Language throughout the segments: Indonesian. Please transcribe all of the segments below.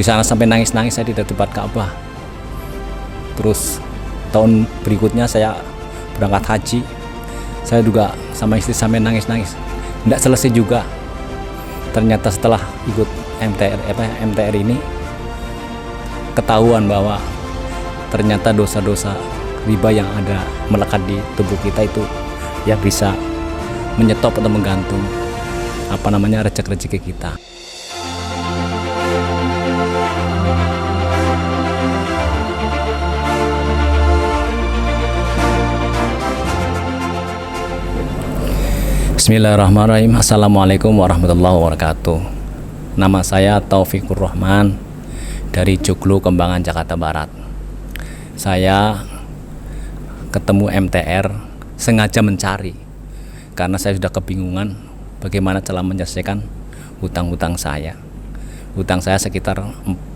Di sana sampai nangis-nangis saya di depan Ka'bah. Terus tahun berikutnya saya berangkat haji, saya juga sama istri sampai nangis-nangis. Tidak selesai juga. Ternyata setelah ikut MTR ini ketahuan bahwa ternyata dosa-dosa riba yang ada melekat di tubuh kita itu ya bisa menyetop atau menggantung rezeki kita. Bismillahirrahmanirrahim. Assalamualaikum warahmatullahi wabarakatuh. Nama saya Taufikur Rahman dari Joglo, Kembangan, Jakarta Barat. Saya ketemu MTR sengaja mencari karena saya sudah kebingungan bagaimana cara menyelesaikan hutang-hutang saya. Hutang saya sekitar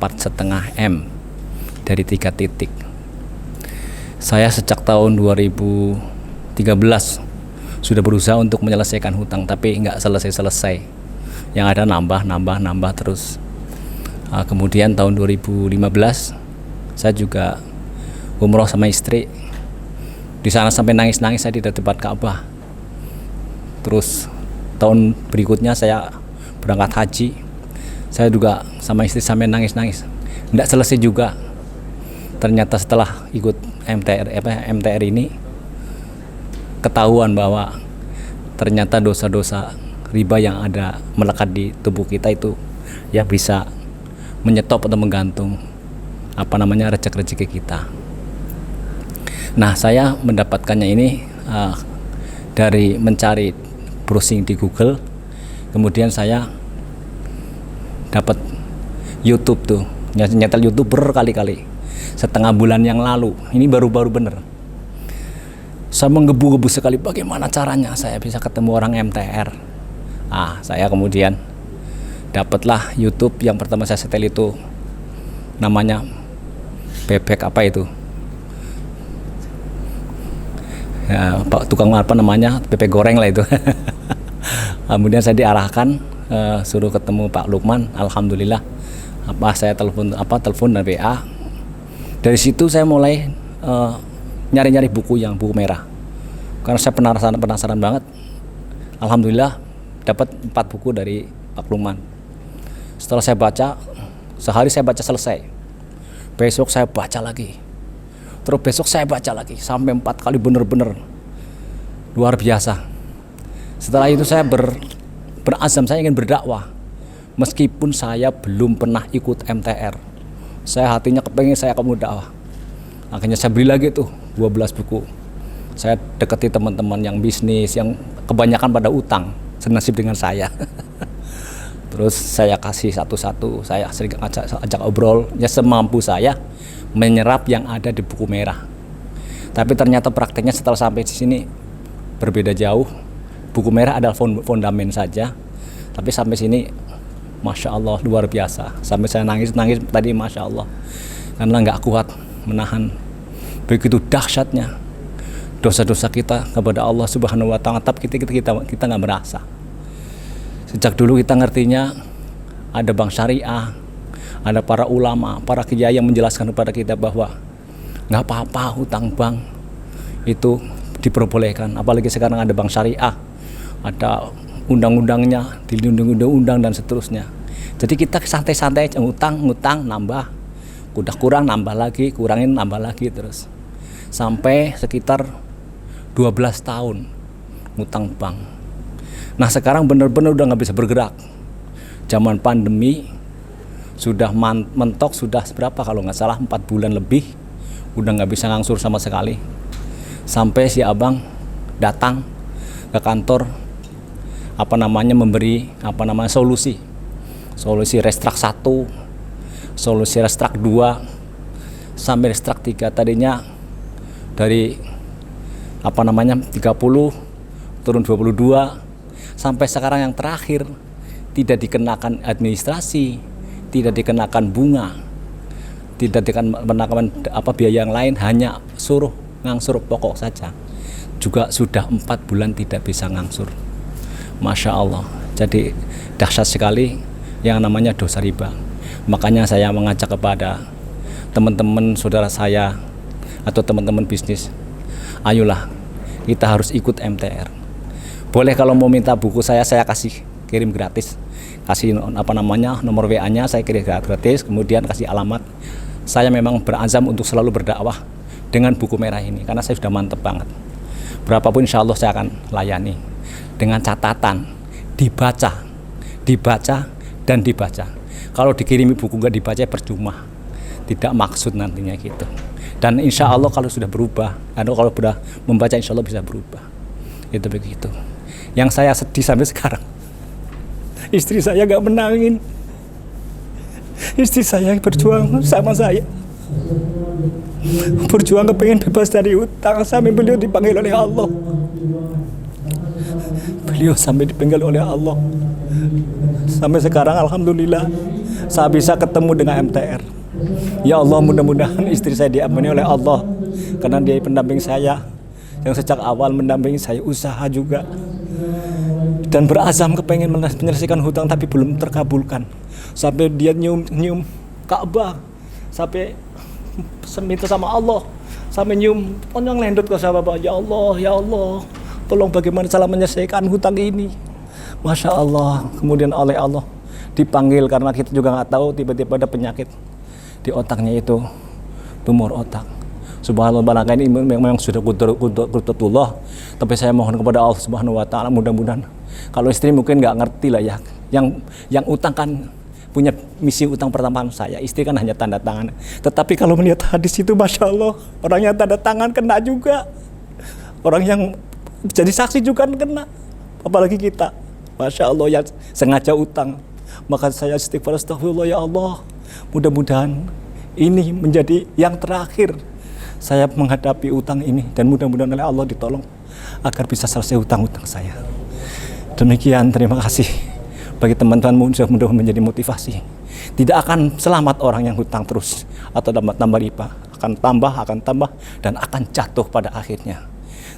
4,5 M dari 3 titik. Saya sejak tahun 2013 sudah berusaha untuk menyelesaikan hutang, tapi nggak selesai-selesai. Yang ada nambah terus. Kemudian tahun 2015 saya juga umroh sama istri. Di sana sampai nangis-nangis saya di depan Ka'bah. Terus tahun berikutnya saya berangkat haji, saya juga sama istri sampai nangis-nangis. Nggak selesai juga. Ternyata setelah ikut MTR ini ketahuan bahwa ternyata dosa-dosa riba yang ada melekat di tubuh kita itu ya bisa menyetop atau menggantung rezeki kita. Nah, saya mendapatkannya ini dari mencari browsing di Google. Kemudian saya dapat YouTube tuh, nyetel YouTube berkali-kali. Setengah bulan yang lalu, ini baru-baru bener. Saya menggebu-gebu sekali bagaimana caranya saya bisa ketemu orang MTR. Saya kemudian dapatlah YouTube yang pertama saya setel itu namanya bebek apa itu? Ya, tukang bebek goreng lah itu. Kemudian saya diarahkan suruh ketemu Pak Lukman. Alhamdulillah saya telepon dan WA. Dari situ saya mulai nyari-nyari buku merah, karena saya penasaran banget. Alhamdulillah dapat 4 buku dari Pak Luman. Setelah saya baca, sehari saya baca selesai, besok saya baca lagi, terus besok saya baca lagi, sampai 4 kali, bener-bener luar biasa. Setelah itu saya berazam saya ingin berdakwah, meskipun saya belum pernah ikut MTR. Saya hatinya kepengen saya akan dakwah. Akhirnya saya beli lagi tuh 12 buku. Saya deketi teman-teman yang bisnis, yang kebanyakan pada utang, senasib dengan saya. Terus saya kasih satu-satu, saya sering ajak obrol, ya semampu saya menyerap yang ada di buku merah. Tapi ternyata prakteknya setelah sampai di sini berbeda jauh. Buku merah adalah fondamen saja, tapi sampai sini Masya Allah luar biasa. Sampai saya nangis tadi Masya Allah, karena nggak kuat menahan begitu dahsyatnya dosa-dosa kita kepada Allah Subhanahu wa Ta'ala. Tapi kita nggak merasa. Sejak dulu kita ngertinya ada bank syariah, ada para ulama, para kiai yang menjelaskan kepada kita bahwa nggak apa-apa hutang bank itu diperbolehkan. Apalagi sekarang ada bank syariah, ada undang-undangnya, dilindungi undang-undang dan seterusnya. Jadi kita santai-santai aja, ngutang nambah, udah kurang nambah lagi, kurangin nambah lagi terus. Sampai sekitar 12 tahun ngutang bank. Nah sekarang benar-benar udah nggak bisa bergerak. Zaman pandemi sudah mentok, sudah berapa kalau nggak salah 4 bulan lebih, udah nggak bisa ngangsur sama sekali. Sampai si abang datang ke kantor memberi solusi restrak 1, solusi restrak 2 sampai restrak 3. Tadinya dari 30 turun 22 sampai sekarang yang terakhir tidak dikenakan administrasi, tidak dikenakan bunga, tidak dikenakan biaya yang lain, hanya suruh ngangsur pokok saja. Juga sudah 4 bulan tidak bisa ngangsur. Masya Allah. Jadi dahsyat sekali yang namanya dosa riba. Makanya saya mengajak kepada teman-teman saudara saya atau teman-teman bisnis, ayolah kita harus ikut MTR. Boleh kalau mau minta buku saya kasih kirim gratis, kasih nomor WA-nya saya kirim gratis, kemudian kasih alamat. Saya memang berazam untuk selalu berdakwah dengan buku merah ini karena saya sudah mantep banget. Berapapun insya Allah saya akan layani dengan catatan dibaca dan dibaca. Kalau dikirimi buku nggak dibaca percuma, tidak maksud nantinya gitu. Dan insya Allah kalau sudah berubah, atau kalau sudah membaca insya Allah bisa berubah. Itu begitu. Yang saya sedih sampai sekarang, istri saya nggak menangin. Istri saya berjuang sama saya, berjuang kepengen bebas dari utang sampai beliau dipanggil oleh Allah. Beliau sampai dipanggil oleh Allah. Sampai sekarang alhamdulillah saya bisa ketemu dengan MTR. Ya Allah, mudah-mudahan istri saya diampuni oleh Allah karena dia pendamping saya yang sejak awal mendampingi saya, usaha juga dan berazam kepengen menyelesaikan hutang tapi belum terkabulkan. Sampai dia nyium Ka'bah, sampai minta sama Allah, sampai nyium ponyong lendut ke sama Bapak. Ya Allah, tolong bagaimana cara menyelesaikan hutang ini. Masya Allah. Kemudian oleh Allah dipanggil karena kita juga nggak tahu, tiba-tiba ada penyakit di otaknya itu, tumor otak. Subhanallah, barangkali ini memang sudah kudratullah, tapi saya mohon kepada Allah Subhanahu wa taala mudah-mudahan, kalau istri mungkin nggak ngerti lah ya, yang utang kan punya misi utang pertama saya, istri kan hanya tanda tangan. Tetapi kalau melihat hadis itu, Masya Allah, orang yang tanda tangan kena juga, orang yang jadi saksi juga kena, apalagi kita, Masya Allah, yang sengaja utang. Maka saya istighfar, astagfirullah, ya Allah, mudah-mudahan ini menjadi yang terakhir saya menghadapi utang ini, dan mudah-mudahan oleh Allah ditolong agar bisa selesai utang-utang saya. Demikian, terima kasih bagi teman-teman, mudah menjadi motivasi. Tidak akan selamat orang yang hutang terus atau tambah riba, akan tambah dan akan jatuh pada akhirnya.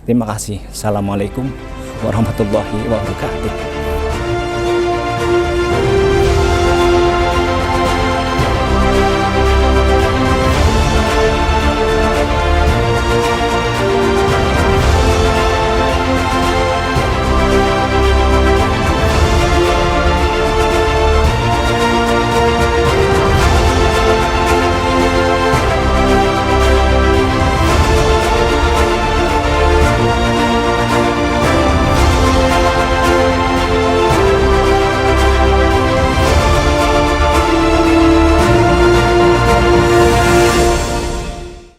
Terima kasih. Assalamualaikum warahmatullahi wabarakatuh.